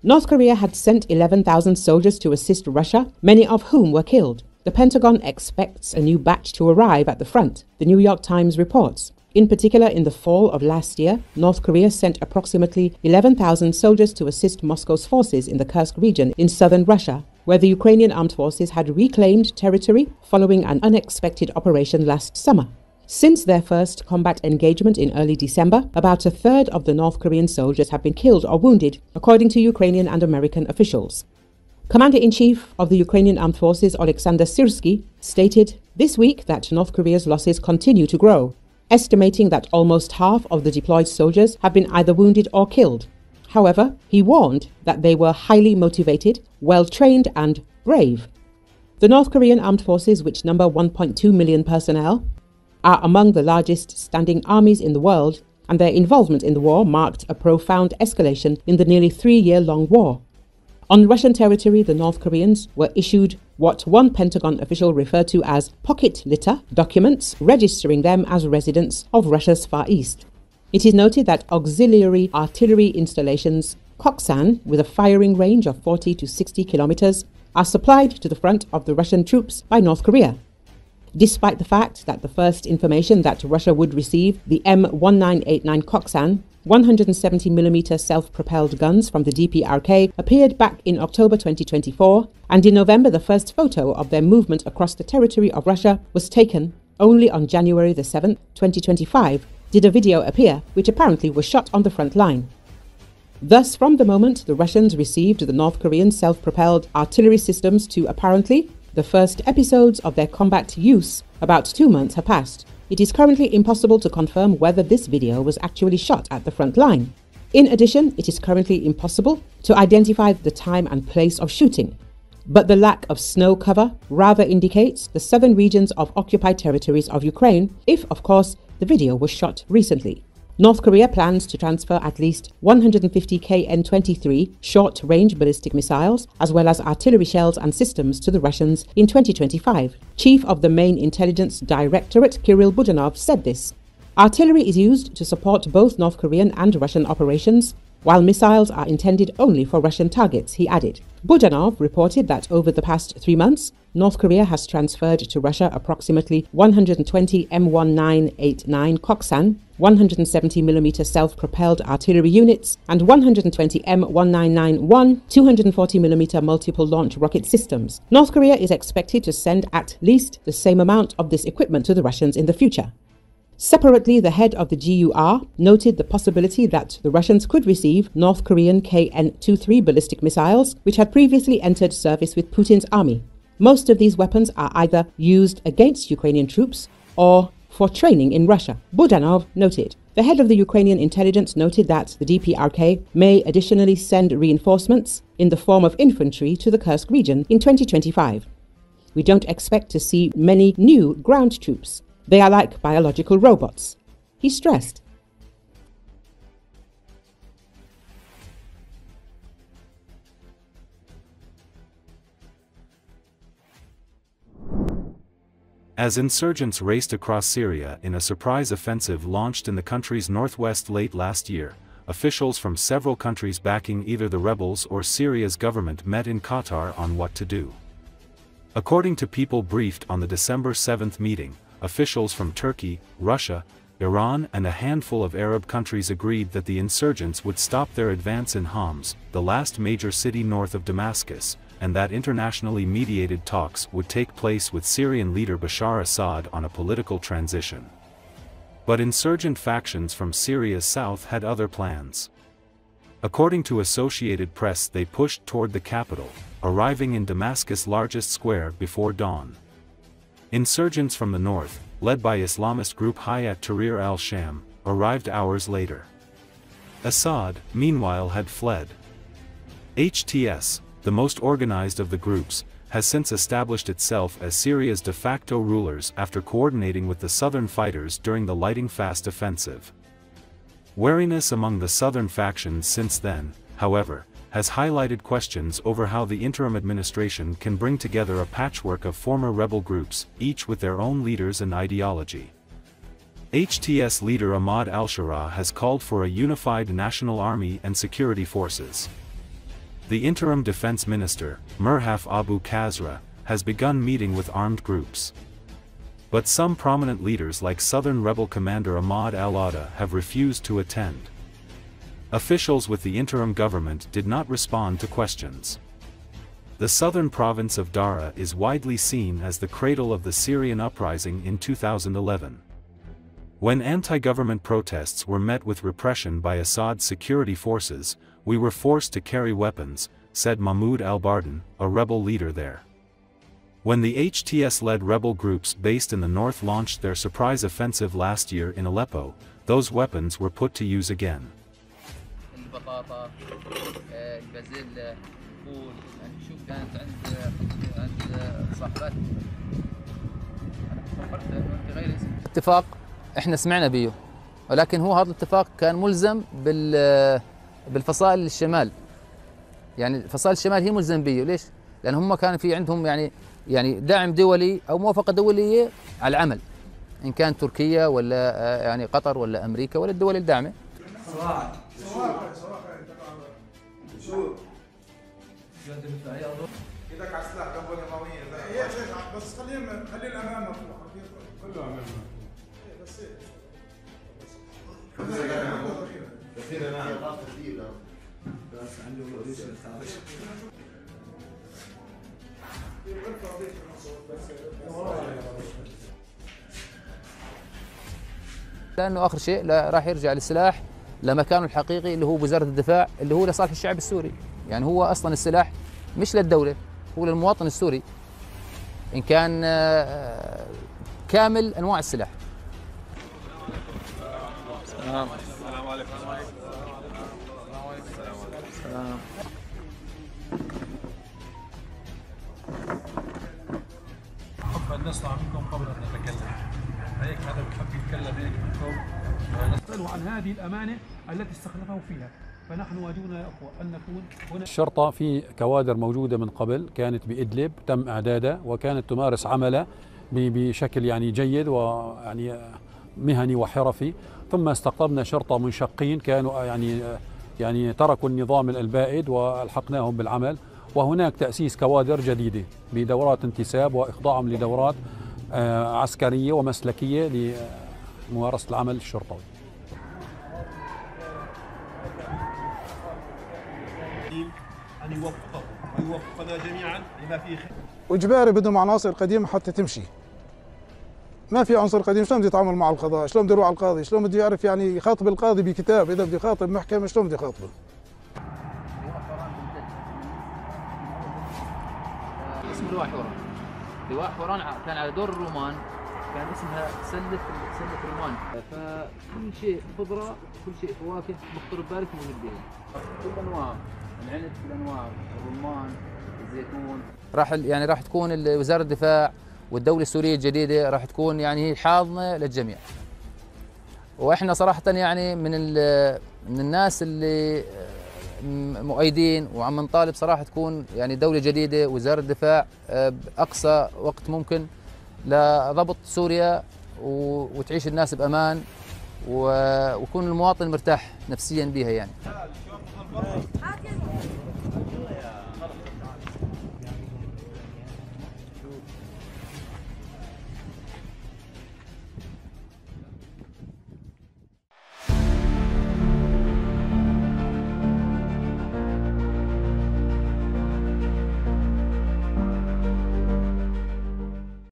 North Korea had sent 11,000 soldiers to assist Russia, many of whom were killed. The Pentagon expects a new batch to arrive at the front, the New York Times reports. In particular, in the fall of last year, North Korea sent approximately 11,000 soldiers to assist Moscow's forces in the Kursk region in southern Russia, where the Ukrainian Armed Forces had reclaimed territory following an unexpected operation last summer. Since their first combat engagement in early December, about a third of the North Korean soldiers have been killed or wounded, according to Ukrainian and American officials. Commander-in-Chief of the Ukrainian Armed Forces, Oleksandr Syrskyi, stated this week that North Korea's losses continue to grow, estimating that almost half of the deployed soldiers have been either wounded or killed. However, he warned that they were highly motivated, well-trained and brave. The North Korean Armed Forces, which number 1.2 million personnel, are among the largest standing armies in the world, and their involvement in the war marked a profound escalation in the nearly 3-year-long war. On Russian territory, the North Koreans were issued what one Pentagon official referred to as pocket litter documents, registering them as residents of Russia's Far East. It is noted that auxiliary artillery installations, Koksan, with a firing range of 40 to 60 kilometers, are supplied to the front of the Russian troops by North Korea. Despite the fact that the first information that Russia would receive the M1989 Koksan 170mm self-propelled guns from the DPRK appeared back in October 2024, and in November the first photo of their movement across the territory of Russia was taken. Only on January the 7th, 2025, did a video appear, which apparently was shot on the front line. Thus, from the moment the Russians received the North Korean self-propelled artillery systems to apparently the first episodes of their combat use, about 2 months have passed. It is currently impossible to confirm whether this video was actually shot at the front line. In addition, it is currently impossible to identify the time and place of shooting. But the lack of snow cover rather indicates the southern regions of occupied territories of Ukraine, if, of course, the video was shot recently. North Korea plans to transfer at least 150 KN-23 short-range ballistic missiles, as well as artillery shells and systems to the Russians in 2025. Chief of the Main Intelligence Directorate, Kirill Budanov, said this. Artillery is used to support both North Korean and Russian operations, while missiles are intended only for Russian targets, he added. Budanov reported that over the past 3 months, North Korea has transferred to Russia approximately 120 M1989 Koksan, 170mm self-propelled artillery units, and 120 M1991 240mm multiple launch rocket systems. North Korea is expected to send at least the same amount of this equipment to the Russians in the future. Separately, the head of the GUR noted the possibility that the Russians could receive North Korean KN-23 ballistic missiles, which had previously entered service with Putin's army. Most of these weapons are either used against Ukrainian troops or for training in Russia, Budanov noted. The head of the Ukrainian intelligence noted that the DPRK may additionally send reinforcements in the form of infantry to the Kursk region in 2025. We don't expect to see many new ground troops. They are like biological robots, he stressed. As insurgents raced across Syria in a surprise offensive launched in the country's northwest late last year, officials from several countries backing either the rebels or Syria's government met in Qatar on what to do. According to people briefed on the December 7th meeting, officials from Turkey, Russia, Iran and a handful of Arab countries agreed that the insurgents would stop their advance in Homs, the last major city north of Damascus, and that internationally mediated talks would take place with Syrian leader Bashar Assad on a political transition. But insurgent factions from Syria's south had other plans. According to Associated Press, they pushed toward the capital, arriving in Damascus' largest square before dawn. Insurgents from the north, led by Islamist group Hayat Tahrir al-Sham, arrived hours later. Assad, meanwhile, had fled. HTS, the most organized of the groups, has since established itself as Syria's de facto rulers after coordinating with the southern fighters during the Lighting Fast offensive. Wariness among the southern factions since then, however, has highlighted questions over how the interim administration can bring together a patchwork of former rebel groups, each with their own leaders and ideology. HTS leader Ahmad al-Shara has called for a unified national army and security forces. The interim defense minister, Merhaf Abu Kazra, has begun meeting with armed groups. But some prominent leaders like Southern rebel commander Ahmad al-Awda have refused to attend. Officials with the interim government did not respond to questions. The southern province of Dara is widely seen as the cradle of the Syrian uprising in 2011. When anti-government protests were met with repression by Assad's security forces, we were forced to carry weapons, said Mahmoud al-Bardan, a rebel leader there. When the HTS-led rebel groups based in the north launched their surprise offensive last year in Aleppo, those weapons were put to use again. اتفاق احنا سمعنا بيه، ولكن هو هذا الاتفاق كان ملزم بالفصائل الشمال. يعني فصائل الشمال هي ملزم بيه، ليش؟ لان هم كان في عندهم يعني دعم دولي او موافقه دوليه على العمل، ان كان تركيا ولا يعني قطر ولا امريكا ولا الدول الداعمه. ايدك على السلاح قبل يوميا بس خلي الامام مفتوح كله امام بس كثير انا بس عنده لانه اخر شيء راح يرجع للسلاح لمكانه الحقيقي اللي هو وزاره الدفاع، اللي هو لصالح الشعب السوري. يعني هو اصلا السلاح مش للدوله، هو للمواطن السوري، ان كان كامل انواع السلاح. السلام عليكم. السلام. حب أن نسمع منكم قبل أن نتكلم. هيك هذا بحب يتكلم هيك منكم. نسأله عن هذه الأمانة التي استخلفه فيها، فنحن واجبنا يا أخوة أن نكون هنا. الشرطة في كوادر موجودة من قبل، كانت بإدلب تم إعدادها وكانت تمارس عملها بشكل يعني جيد ويعني مهني وحرفي. ثم استقطبنا شرطة منشقين كانوا يعني تركوا النظام البائد والحقناهم بالعمل، وهناك تأسيس كوادر جديدة بدورات انتساب وإخضاعهم لدورات عسكرية ومسلكية لممارسة العمل الشرطوي. أن يوفقه ويوفقنا جميعا لما فيه خير. واجباري بدهم عناصر قديمه حتى تمشي. ما في عنصر قديم، شلون بده يتعامل مع القضاء؟ شلون بده يروح على القاضي؟ شلون بده يعرف يعني يخاطب القاضي بكتاب؟ اذا بده يخاطب محكمه شلون بده يخاطبه؟ اسمه لواء حوران. لواء حوران كان على دور الرومان، كان اسمها سلة رومان. فكل شيء خضره، كل شيء فواكه مخطر ببالك موجود بها. كل انواع العنب، كل انواع الرمان، الزيتون. راح تكون وزاره الدفاع والدولة السورية الجديدة راح تكون يعني هي حاضنة للجميع. واحنا صراحة يعني من الناس اللي مؤيدين وعم نطالب صراحة تكون يعني دولة جديدة، وزارة الدفاع بأقصى وقت ممكن لضبط سوريا وتعيش الناس بأمان ويكون المواطن مرتاح نفسيا بها يعني.